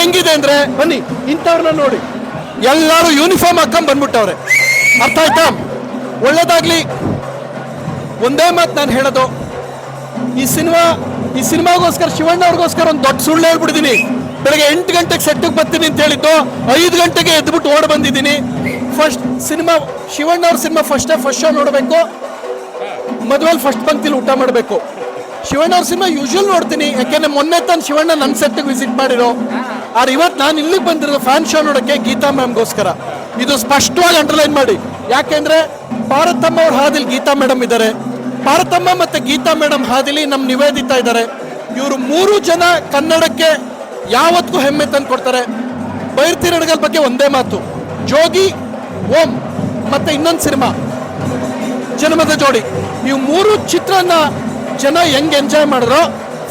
ಹೆಂಗಿದೆ ಅಂದ್ರೆ ಬನ್ನಿ ಇಂಥವ್ರನ್ನ ನೋಡಿ, ಎಲ್ಲರೂ ಯೂನಿಫಾರ್ಮ್ ಹಾಕೊಂಡ್ ಬಂದ್ಬಿಟ್ಟವ್ರೆ. ಅರ್ಥ ಆಯ್ತಾ? ಒಳ್ಳೇದಾಗ್ಲಿ. ಒಂದೇ ಮಾತು ನಾನು ಹೇಳೋದು, ಈ ಸಿನಿಮಾಗೋಸ್ಕರ ಶಿವಣ್ಣ ಅವ್ರಿಗೋಸ್ಕರ ಒಂದು ದೊಡ್ಡ ಸುಳ್ಳು ಹೇಳ್ಬಿಟ್ಟಿದ್ದೀನಿ. ಬೆಳಗ್ಗೆ 8 ಗಂಟೆಗೆ ಸೆಟ್ಟಿಗೆ ಬರ್ತೀನಿ ಅಂತ ಹೇಳಿದ್ದು 5 ಗಂಟೆಗೆ ಎದ್ಬಿಟ್ಟು ಓಡ್ ಬಂದಿದ್ದೀನಿ. ಫಸ್ಟ್ ಸಿನಿಮಾ ಶಿವಣ್ಣ ಅವ್ರ ಸಿನಿಮಾ ಫಸ್ಟ್ ಶೋ ನೋಡಬೇಕು, ಮದುವೆಲಿ ಫಸ್ಟ್ ಪಂಕ್ತಿಲಿ ಊಟ ಮಾಡಬೇಕು. ಶಿವಣ್ಣ ಅವ್ರ ಸಿನಿಮಾ ಯೂಶುವಲ್ ನೋಡ್ತೀನಿ, ಯಾಕೆಂದ್ರೆ ಮೊನ್ನೆ ತಾನು ಶಿವಣ್ಣ ನನ್ನ ಸೆಟ್ಟಿಗೆ ವಿಸಿಟ್ ಮಾಡಿರೋ. ಆದ್ರೆ ಇವತ್ತು ನಾನು ಇಲ್ಲಿಗೆ ಬಂದಿರೋದು ಫ್ಯಾನ್ ಶೋ ನೋಡೋಕ್ಕೆ ಗೀತಾ ಮ್ಯಾಮ್ಗೋಸ್ಕರ. ಇದು ಸ್ಪಷ್ಟವಾಗಿ ಅಂಡರ್ಲೈನ್ ಮಾಡಿ, ಯಾಕೆಂದ್ರೆ ಪಾರ್ವತಮ್ಮ ಅವ್ರ ಹಾದಿಲಿ ಗೀತಾ ಮೇಡಮ್ ಇದ್ದಾರೆ, ಪಾರ್ವತಮ್ಮ ಮತ್ತೆ ಗೀತಾ ಮೇಡಮ್ ಹಾದಿಲಿ ನಮ್ಮ ನಿವೇದಿತಾ ಇದ್ದಾರೆ. ಇವರು 3 ಜನ ಕನ್ನಡಕ್ಕೆ ಯಾವತ್ತಿಗೂ ಹೆಮ್ಮೆ ತಂದು ಕೊಡ್ತಾರೆ. ಬೈರ್ತಿ ರಣಗಲ್ ಬಗ್ಗೆ ಒಂದೇ ಮಾತು, ಜೋಗಿ, ಓಂ ಮತ್ತೆ ಇನ್ನೊಂದು ಸಿನಿಮಾ ಜನ್ಮದ ಜೋಡಿ, ಇವು 3 ಚಿತ್ರನ ಜನ ಹೆಂಗ್ ಎಂಜಾಯ್ ಮಾಡಿದ್ರೋ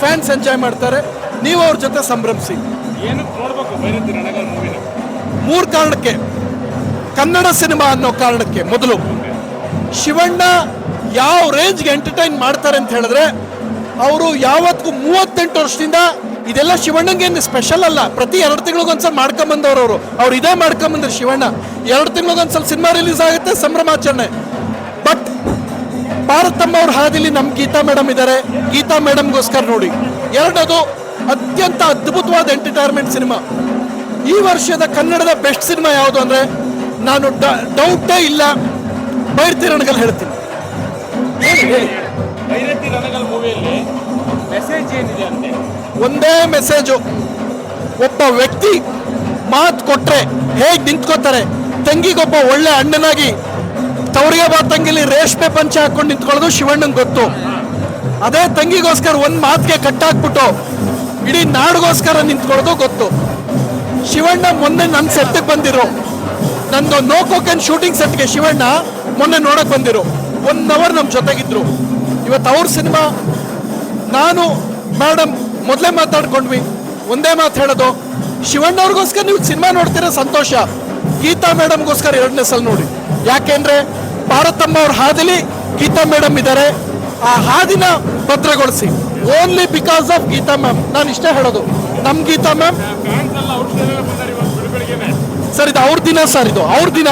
ಫ್ಯಾನ್ಸ್ ಎಂಜಾಯ್ ಮಾಡ್ತಾರೆ. ನೀವು ಅವ್ರ ಜೊತೆ ಸಂಭ್ರಮಿಸಿ. 3 ಕಾರಣಕ್ಕೆ. ಕನ್ನಡ ಸಿನಿಮಾ ಅನ್ನೋ ಕಾರಣಕ್ಕೆ. ಮೊದಲು ಶಿವಣ್ಣ ಯಾವ ರೇಂಜ್ಗೆ ಎಂಟರ್ಟೈನ್ ಮಾಡ್ತಾರೆ ಅಂತ ಹೇಳಿದ್ರೆ, ಅವರು ಯಾವತ್ತಿಗೂ 38 ವರ್ಷದಿಂದ ಇದೆಲ್ಲ ಶಿವಣ್ಣಂಗೇನು ಸ್ಪೆಷಲ್ ಅಲ್ಲ. ಪ್ರತಿ 2 ತಿಂಗಳಿಗೊಂದ್ಸಲ ಮಾಡ್ಕೊಂಬಂದವ್ರು ಅವ್ರು ಇದೇ ಮಾಡ್ಕೊಂಬಂದ್ರು. ಶಿವಣ್ಣ 2 ತಿಂಗಳಿಗೊಂದ್ಸಲ ಸಿನಿಮಾ ರಿಲೀಸ್ ಆಗುತ್ತೆ, ಸಂಭ್ರಮಾಚರಣೆ. ಬಟ್ ಪಾರ್ವತಮ್ಮ ಅವ್ರ ಹಾದಿಲಿ ನಮ್ಮ ಗೀತಾ ಮೇಡಮ್ ಇದ್ದಾರೆ, ಗೀತಾ ಮೇಡಮ್ಗೋಸ್ಕರ ನೋಡಿ. ಎರಡದು ಅತ್ಯಂತ ಅದ್ಭುತವಾದ ಎಂಟರ್ಟೈನ್ಮೆಂಟ್ ಸಿನಿಮಾ. ಈ ವರ್ಷದ ಕನ್ನಡದ ಬೆಸ್ಟ್ ಸಿನಿಮಾ ಯಾವುದು ಅಂದ್ರೆ ನಾನು ಡೌಟೇ ಇಲ್ಲ, ಬೈರ್ತಿ ರಣಗಲ್ ಹೇಳ್ತೀನಿ. ಬೈರತಿ ರಣಗಲ್ ಮೂವಿಯಲ್ಲಿ ಮೆಸೇಜ್ ಏನಿದೆ ಅಂತೆ? ಒಂದೇ ಮೆಸೇಜು, ಒಬ್ಬ ವ್ಯಕ್ತಿ ಮಾತು ಕೊಟ್ರೆ ಹೇಗೆ ನಿಂತ್ಕೋತಾರೆ, ತಂಗಿಗೊಬ್ಬ ಒಳ್ಳೆ ಅಣ್ಣನಾಗಿ ತವರಿಗೆ ಬಾ ತಂಗಿಲಿ ರೇಷ್ಮೆ ಪಂಚ ಹಾಕೊಂಡು ನಿಂತ್ಕೊಳ್ಳೋದು ಶಿವಣ್ಣಂಗೆ ಗೊತ್ತು. ಅದೇ ತಂಗಿಗೋಸ್ಕರ ಒಂದು ಮಾತಿಗೆ ಕಟ್ಟಾಕ್ಬಿಟ್ಟು ಇಡೀ ನಾಡಿಗೋಸ್ಕರ ನಿಂತ್ಕೊಳ್ಳೋದು ಗೊತ್ತು. ಶಿವಣ್ಣ ಮೊನ್ನೆ ನನ್ನ ಸೆಟ್ಗೆ ಬಂದಿರೋ, ನಂದು ನೋ ಕೋಕನ್ ಶೂಟಿಂಗ್ ಸೆಟ್ಗೆ ಶಿವಣ್ಣ ಮೊನ್ನೆ ನೋಡಕ್ ಬಂದಿರೋ. 1 ಅವರ್ ನಮ್ಮ ಜೊತೆಗಿದ್ರು. ಇವತ್ತು ಅವ್ರ ಸಿನಿಮಾ ನಾನು ಮೇಡಮ್ ಮೊದಲೇ ಮಾತಾಡ್ಕೊಂಡ್ವಿ. ಒಂದೇ ಮಾತು ಹೇಳೋದು, ಶಿವಣ್ಣ ಅವ್ರಿಗೋಸ್ಕರ ನೀವು ಸಿನಿಮಾ ನೋಡ್ತೀರಾ ಸಂತೋಷ, ಗೀತಾ ಮೇಡಮ್ಗೋಸ್ಕರ 2ನೇ ಸಲ ನೋಡಿ. ಯಾಕೆಂದ್ರೆ ಪಾರ್ವತಮ್ಮ ಅವ್ರ ಹಾದಿಲಿ ಗೀತಾ ಮೇಡಮ್ ಇದ್ದಾರೆ. ಆ ಹಾದಿನ ಭದ್ರಗೊಳಿಸಿ. Only because of Geeta ma'am. ನಾನು ಇಷ್ಟೇ ಹೇಳೋದು, ನಮ್ ಗೀತಾ ಮ್ಯಾಮ್ ಸರ್, ಇದು ಅವ್ರ ದಿನ ಸರ್, ಇದು ಅವ್ರ ದಿನ.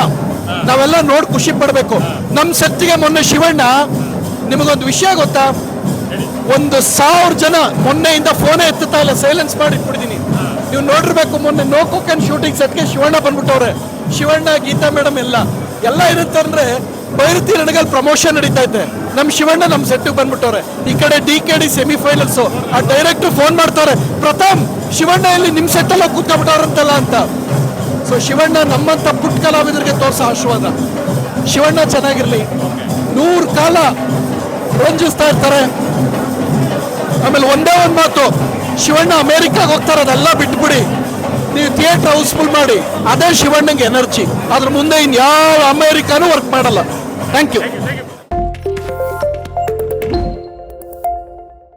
ನಾವೆಲ್ಲ ನೋಡಿ ಖುಷಿ ಪಡಬೇಕು. ನಮ್ಮ ಸೆಟ್ಟಿಗೆ ಮೊನ್ನೆ ಶಿವಣ್ಣ, ನಿಮಗೊಂದು ವಿಷಯ ಗೊತ್ತಾ, 1,000 ಜನ ಮೊನ್ನೆಯಿಂದ ಫೋನೇ ಎತ್ತುತ್ತಾ ಇಲ್ಲ, ಸೈಲೆನ್ಸ್ ಮಾಡಿ ಇಟ್ಬಿಡ್ತೀನಿ. ನೀವು ನೋಡಿರ್ಬೇಕು, ಮೊನ್ನೆ ನೋ ಕೋಕನ್ ಶೂಟಿಂಗ್ ಸೆಟ್ಗೆ ಶಿವಣ್ಣ ಬಂದ್ಬಿಟ್ಟವ್ರೆ. ಶಿವಣ್ಣ, ಗೀತಾ ಮೇಡಮ್ ಎಲ್ಲ ಇರುತ್ತೆ ಅಂದ್ರೆ ಬೈರತಿ ರಣಗಲ್ ಪ್ರಮೋಷನ್ ನಡೀತಾ ಇದೆ, ನಮ್ಮ ಶಿವಣ್ಣ ನಮ್ಮ ಸೆಟ್ಟಿಗೆ ಬಂದ್ಬಿಟ್ಟವ್ರೆ. ಈ ಕಡೆ DKD ಸೆಮಿಫೈನಲ್ಸ್. ಆ ಡೈರೆಕ್ಟರ್ ಫೋನ್ ಮಾಡ್ತಾರೆ, ಪ್ರಥಮ್ ಶಿವಣ್ಣ ಇಲ್ಲಿ ನಿಮ್ಮ ಸೆಟ್ಟೆಲ್ಲ ಕೂತ್ಕೊಂಡ್ಬಿಟ್ಟವ್ರಂತಲ್ಲ ಅಂತ. ಸೊ ಶಿವಣ್ಣ ನಮ್ಮಂತ ಪುಟ್ಟ ಕಲಾವಿದರಿಗೆ ತೋರಿಸೋ ಆಶೀರ್ವಾದ. ಶಿವಣ್ಣ ಚೆನ್ನಾಗಿರ್ಲಿ, 100 ಕಾಲ ರಂಜಿಸ್ತಾ ಇರ್ತಾರೆ. ಆಮೇಲೆ ಒಂದೇ ಒಂದು ಮಾತು, ಶಿವಣ್ಣ ಅಮೆರಿಕಾಗೆ ಹೋಗ್ತಾರೆ, ಅದೆಲ್ಲ ಬಿಟ್ಬಿಡಿ, ನೀವು ಥಿಯೇಟರ್ ಹೌಸ್ಫುಲ್ ಮಾಡಿ. ಅದೇ ಶಿವಣ್ಣಂಗೆ ಎನರ್ಜಿ. ಅದ್ರ ಮುಂದೆ ಇನ್ಯಾವ ಅಮೆರಿಕಾನು ವರ್ಕ್ ಮಾಡಲ್ಲ. Thank you.